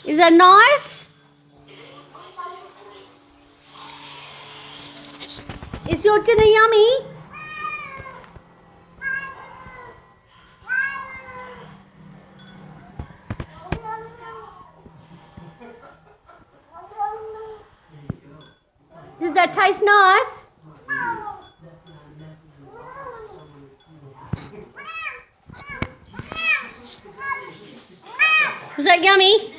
Is that nice? Is your dinner yummy? Does that taste nice? Was that yummy?